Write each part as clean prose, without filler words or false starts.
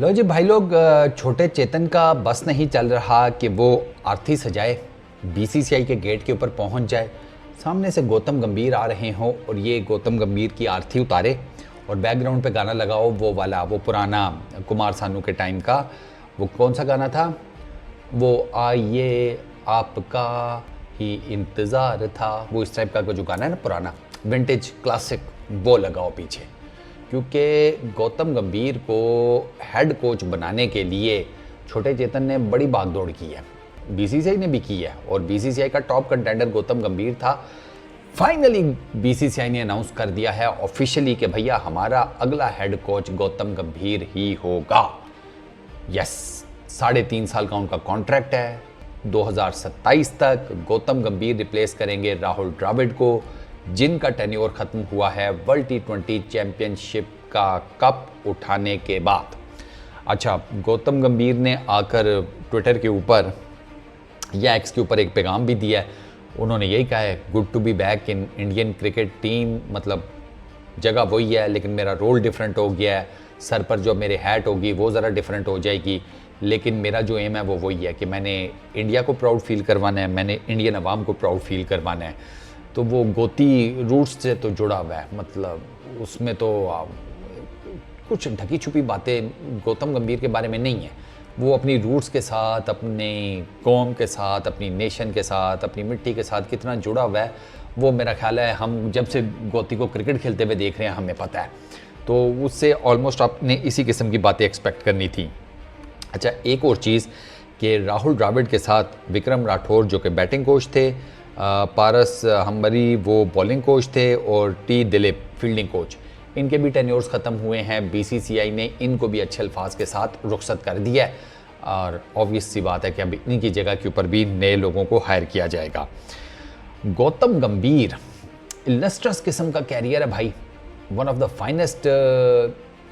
लो जी भाई लोग, छोटे चेतन का बस नहीं चल रहा कि वो आरती सजाए, बीसीसीआई के गेट के ऊपर पहुंच जाए, सामने से गौतम गंभीर आ रहे हों और ये गौतम गंभीर की आरती उतारे और बैकग्राउंड पे गाना लगाओ वो वाला, वो पुराना कुमार सानू के टाइम का। वो कौन सा गाना था? वो आइए आपका ही इंतज़ार था, वो इस टाइप का जो गाना है ना, पुराना विंटेज क्लासिक, वो लगाओ पीछे। क्योंकि गौतम गंभीर को हेड कोच बनाने के लिए छोटे चेतन ने बड़ी भागदौड़ की है, बीसीसीआई ने भी की है, और बीसीसीआई का टॉप कंटेंडर गौतम गंभीर था। फाइनली बीसीसीआई ने अनाउंस कर दिया है ऑफिशियली कि भैया हमारा अगला हेड कोच गौतम गंभीर ही होगा। यस, 3.5 साल का उनका कॉन्ट्रैक्ट है, 2027 तक गौतम गंभीर रिप्लेस करेंगे राहुल द्रविड़ को, जिनका टेन्योर खत्म हुआ है वर्ल्ड T20 चैंपियनशिप का कप उठाने के बाद। अच्छा, गौतम गंभीर ने आकर ट्विटर के ऊपर या एक्स के ऊपर एक पैगाम भी दिया है। उन्होंने यही कहा है, good to be back in Indian cricket team, मतलब जगह वही है लेकिन मेरा रोल डिफरेंट हो गया है, सर पर जो मेरे हैट होगी वो ज़रा डिफरेंट हो जाएगी, लेकिन मेरा जो एम है वो वही है कि मैंने इंडिया को प्राउड फील करवाना है, मैंने इंडियन अवाम को प्राउड फील करवाना है। तो वो गोती रूट्स से तो जुड़ा हुआ है, मतलब उसमें तो कुछ ढकी छुपी बातें गौतम गंभीर के बारे में नहीं है। वो अपनी रूट्स के साथ, अपने कौम के साथ, अपनी नेशन के साथ, अपनी मिट्टी के साथ कितना जुड़ा हुआ है वो मेरा ख्याल है हम जब से गोती को क्रिकेट खेलते हुए देख रहे हैं हमें पता है। तो उससे ऑलमोस्ट आपने इसी किस्म की बातें एक्सपेक्ट करनी थी। अच्छा, एक और चीज़ कि राहुल द्रविड़ के साथ विक्रम राठौर जो कि बैटिंग कोच थे, पारस हम्बरी वो बॉलिंग कोच थे, और टी दिलीप फील्डिंग कोच, इनके भी टेन्योर्स ख़त्म हुए हैं। बीसीसीआई ने इनको भी अच्छे अल्फाज के साथ रुखसत कर दिया है, और ऑब्वियस सी बात है कि अब इनकी जगह के ऊपर भी नए लोगों को हायर किया जाएगा। गौतम गंभीर इलस्ट्रस किस्म का कैरियर है भाई, one of the finest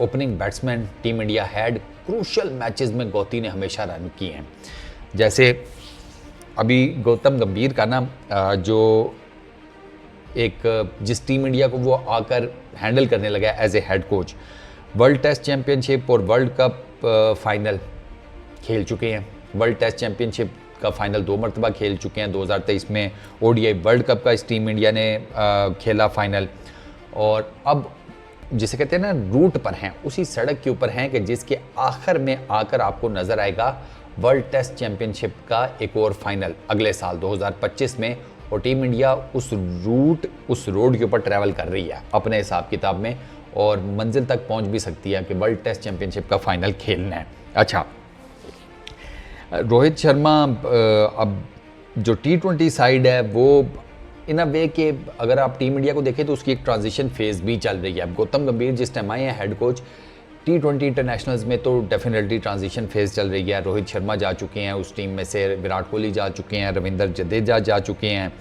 opening batsman team India had, crucial matches में गौती ने हमेशा रन किए हैं। जैसे अभी गौतम गंभीर का ना जो एक जिस टीम इंडिया को वो आकर हैंडल करने लगा as a head coach, world test championship और वर्ल्ड कप फाइनल खेल चुके हैं। वर्ल्ड टेस्ट चैंपियनशिप का फाइनल 2 मरतबा खेल चुके हैं, 2023 में ओडीआई वर्ल्ड कप का इस टीम इंडिया ने खेला फाइनल, और अब जिसे कहते हैं ना रूट पर हैं, उसी सड़क के ऊपर हैं कि जिसके आखिर में आकर आपको नज़र आएगा वर्ल्ड टेस्ट चैंपियनशिप का एक और फाइनल अगले साल 2025 में, और टीम इंडिया उस रोड के ऊपर ट्रैवल कर रही है अपने हिसाब किताब में, और मंजिल तक पहुंच भी सकती है कि वर्ल्ड टेस्ट चैंपियनशिप का फाइनल खेलना है। अच्छा, रोहित शर्मा अब जो T20 साइड है वो इन अ वे कि अगर आप टीम इंडिया को देखें तो उसकी एक ट्रांजिशन फेज़ भी चल रही है। अब गौतम गंभीर जिस टाइम आए हैं हेड कोच, T20 इंटरनेशनल्स में तो डेफिनेटली ट्रांजिशन फेज़ चल रही है। रोहित शर्मा जा चुके हैं उस टीम में से, विराट कोहली जा चुके हैं, रविंद्र जडेजा जा चुके हैं,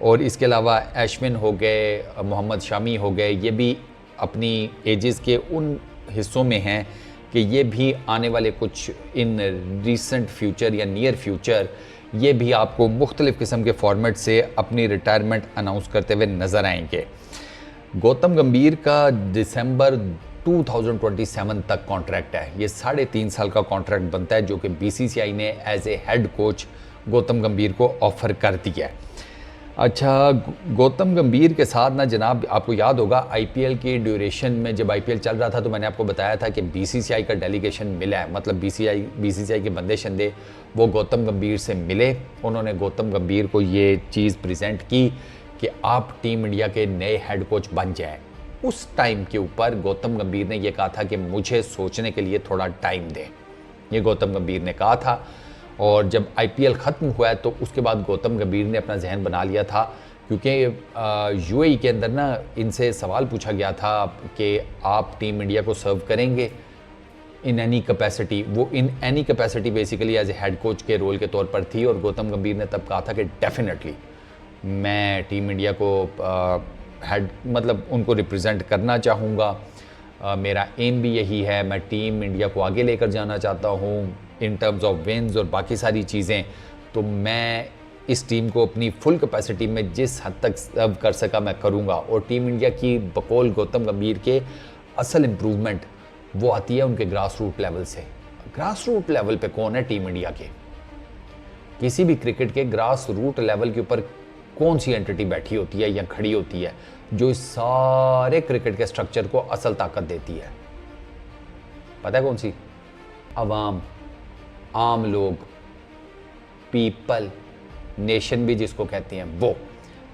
और इसके अलावा अश्विन हो गए, मोहम्मद शामी हो गए, ये भी अपनी एजेस के उन हिस्सों में हैं कि ये भी आने वाले कुछ इन रिसेंट फ्यूचर या नियर फ्यूचर ये भी आपको मुख्तलिफ़ किस्म के फॉर्मेट से अपनी रिटायरमेंट अनाउंस करते हुए नज़र आएंगे। गौतम गंभीर का दिसंबर 2027 तक कॉन्ट्रैक्ट है, ये 3.5 साल का कॉन्ट्रैक्ट बनता है जो कि बीसीसीआई ने as a head coach Gautam Gambhir को ऑफ़र कर दिया है। अच्छा, गौतम गंभीर के साथ ना जनाब, आपको याद होगा आईपीएल की ड्यूरेशन में जब आईपीएल चल रहा था तो मैंने आपको बताया था कि बीसीसीआई का डेलीगेशन मिला है, मतलब बीसीसीआई के बंदे शंदे वो गौतम गंभीर से मिले, उन्होंने गौतम गंभीर को ये चीज़ प्रेजेंट की कि आप टीम इंडिया के नए हेड कोच बन जाएं। उस टाइम के ऊपर गौतम गंभीर ने यह कहा था कि मुझे सोचने के लिए थोड़ा टाइम दें, ये गौतम गंभीर ने कहा था। और जब आईपीएल ख़त्म हुआ है तो उसके बाद गौतम गंभीर ने अपना जहन बना लिया था, क्योंकि यूएई के अंदर ना इनसे सवाल पूछा गया था कि आप टीम इंडिया को सर्व करेंगे इन एनी कैपेसिटी। वो in any capacity basically as a head coach के रोल के तौर पर थी, और गौतम गंभीर ने तब कहा था कि डेफिनेटली मैं टीम इंडिया को हेड मतलब उनको रिप्रेजेंट करना चाहूँगा, मेरा एम भी यही है, मैं टीम इंडिया को आगे लेकर जाना चाहता हूँ इन टर्म्स ऑफ विन्स और बाकी सारी चीज़ें। तो मैं इस टीम को अपनी फुल कैपेसिटी में जिस हद तक सर्व कर सका मैं करूँगा, और टीम इंडिया की बकौल गौतम गंभीर के असल इम्प्रूवमेंट वो आती है उनके ग्रास रूट लेवल से। ग्रास रूट लेवल पे कौन है टीम इंडिया के, किसी भी क्रिकेट के ग्रास रूट लेवल के ऊपर कौन सी एंटिटी बैठी होती है या खड़ी होती है जो इस सारे क्रिकेट के स्ट्रक्चर को असल ताकत देती है? पता है कौन सी? अवाम, आम लोग, पीपल, नेशन भी जिसको कहते हैं वो।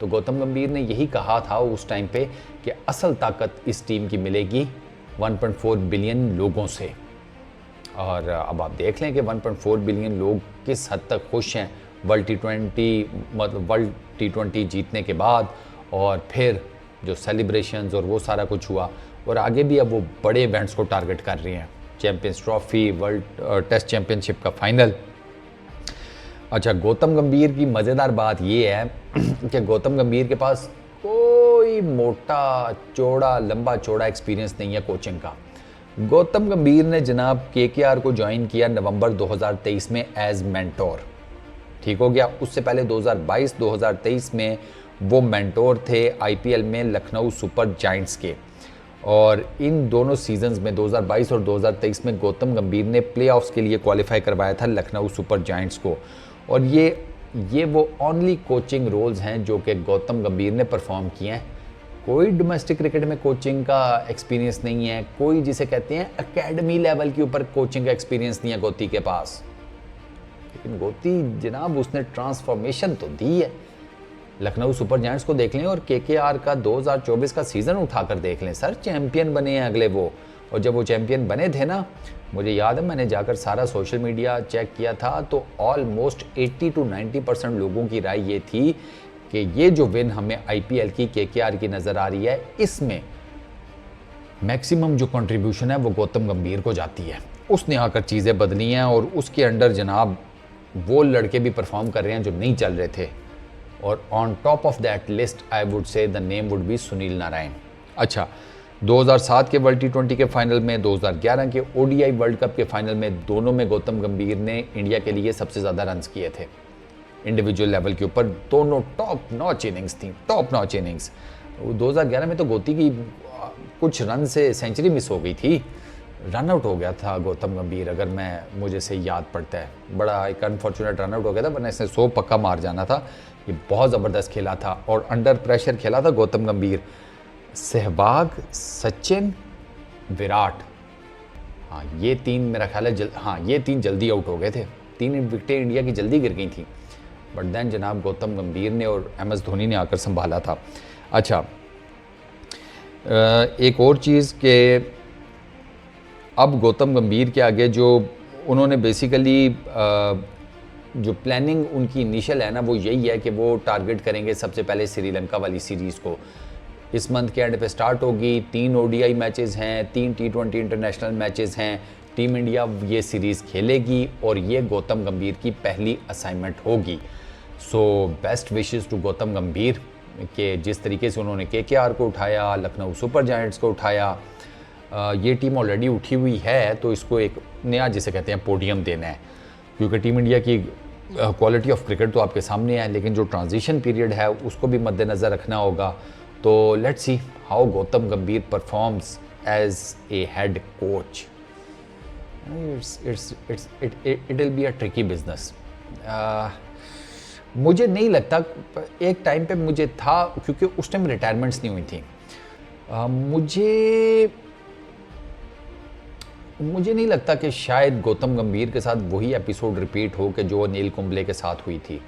तो गौतम गंभीर ने यही कहा था उस टाइम पे कि असल ताकत इस टीम की मिलेगी 1.4 बिलियन लोगों से। और अब आप देख लें कि 1.4 बिलियन लोग किस हद तक खुश हैं वर्ल्ड T20 जीतने के बाद, और फिर जो सेलिब्रेशंस और वो सारा कुछ हुआ। और आगे भी अब वो बड़े इवेंट्स को टारगेट कर रहे हैं, champions trophy, world test championship का फाइनल। अच्छा, गौतम गंभीर की मज़ेदार बात ये है कि गौतम गंभीर के पास कोई मोटा चौड़ा लंबा चौड़ा एक्सपीरियंस नहीं है कोचिंग का। गौतम गंभीर ने जनाब KKR को ज्वाइन किया नवंबर 2023 में एज मेंटोर। ठीक हो गया। उससे पहले 2022-2023 में वो मेंटोर थे IPL में लखनऊ सुपर जायंट्स के। और इन दोनों सीजन्स में 2022 और 2023 में गौतम गंभीर ने प्लेऑफ्स के लिए क्वालिफाई करवाया था लखनऊ सुपर जायंट्स को। और ये वो ओनली कोचिंग रोल्स हैं जो कि गौतम गंभीर ने परफॉर्म किए हैं। कोई डोमेस्टिक क्रिकेट में कोचिंग का एक्सपीरियंस नहीं है, कोई जिसे कहते हैं एकेडमी लेवल के ऊपर कोचिंग का एक्सपीरियंस नहीं है गोती के पास। लेकिन गोती जनाब उसने ट्रांसफॉर्मेशन तो दी है। लखनऊ सुपर जायंट्स को देख लें और KKR का 2024 का सीज़न उठाकर देख लें सर, चैंपियन बने हैं अगले वो। और जब वो चैंपियन बने थे ना, मुझे याद है मैंने जाकर सारा सोशल मीडिया चेक किया था तो ऑलमोस्ट 80 to 90% लोगों की राय ये थी कि ये जो विन हमें IPL की KKR की नज़र आ रही है, इसमें मैक्सिमम जो कंट्रीब्यूशन है वो गौतम गंभीर को जाती है। उसने आकर चीज़ें बदली हैं और उसके अंडर जनाब वो लड़के भी परफॉर्म कर रहे हैं जो नहीं चल रहे थे। और on top of that list I would say the name would be Sunil Narayan. अच्छा, 2007 के वर्ल्ड T20 के फाइनल में, 2011 के ODI वर्ल्ड कप के फाइनल में, दोनों में गौतम गंभीर ने इंडिया के लिए सबसे ज़्यादा रन्स किए थे इंडिविजुअल लेवल के ऊपर। दोनों टॉप नॉच इनिंग्स थी, टॉप नॉच इनिंग्स। 2011 में तो गोती की कुछ रन से सेंचुरी मिस हो गई थी, रन आउट हो गया था गौतम गंभीर, अगर मुझे से याद पड़ता है। बड़ा एक अनफॉर्चुनेट रन आउट हो गया था, वरना इसने 100 पक्का मार जाना था। ये बहुत ज़बरदस्त खेला था और अंडर प्रेशर खेला था गौतम गंभीर। सहवाग, सचिन, विराट, हाँ ये तीन मेरा ख्याल है ये तीन जल्दी आउट हो गए थे। 3 विकेटें इंडिया की जल्दी गिर गई थी, बट देन जनाब गौतम गंभीर ने और MS धोनी ने आकर संभाला था। अच्छा, एक और चीज़ के अब गौतम गंभीर के आगे जो उन्होंने बेसिकली जो प्लानिंग उनकी इनिशियल है ना, वो यही है कि वो टारगेट करेंगे सबसे पहले श्रीलंका वाली सीरीज़ को। इस मंथ के एंड पे स्टार्ट होगी। 3 ODI मैचेस हैं, 3 T20 इंटरनेशनल मैचेस हैं। टीम इंडिया ये सीरीज़ खेलेगी और ये गौतम गंभीर की पहली असाइनमेंट होगी। So best wishes to Gautam Gambhir कि जिस तरीके से उन्होंने KKR को उठाया, लखनऊ सुपर जायंट्स को उठाया, ये टीम ऑलरेडी उठी हुई है तो इसको एक नया जिसे कहते हैं पोडियम देना है। क्योंकि टीम इंडिया की क्वालिटी ऑफ क्रिकेट तो आपके सामने है, लेकिन जो ट्रांजिशन पीरियड है उसको भी मद्देनज़र रखना होगा। तो let's see how Gautam Gambhir performs as a head coach. It will be a tricky business. मुझे नहीं लगता, एक टाइम पे मुझे था क्योंकि उस टाइम रिटायरमेंट्स नहीं हुई थी, मुझे नहीं लगता कि शायद गौतम गंभीर के साथ वही एपिसोड रिपीट हो कि जो अनिल कुंबले के साथ हुई थी।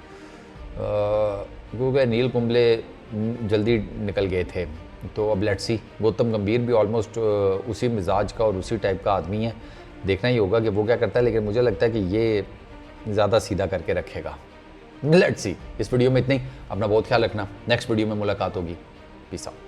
क्योंकि अनिल कुंबले जल्दी निकल गए थे। तो अब लेट्स सी, गौतम गंभीर भी ऑलमोस्ट उसी मिजाज का और उसी टाइप का आदमी है। देखना ही होगा कि वो क्या करता है, लेकिन मुझे लगता है कि ये ज़्यादा सीधा करके रखेगा। Let's see. इस वीडियो में इतना ही। अपना बहुत ख्याल रखना। नेक्स्ट वीडियो में मुलाकात होगी। Peace out.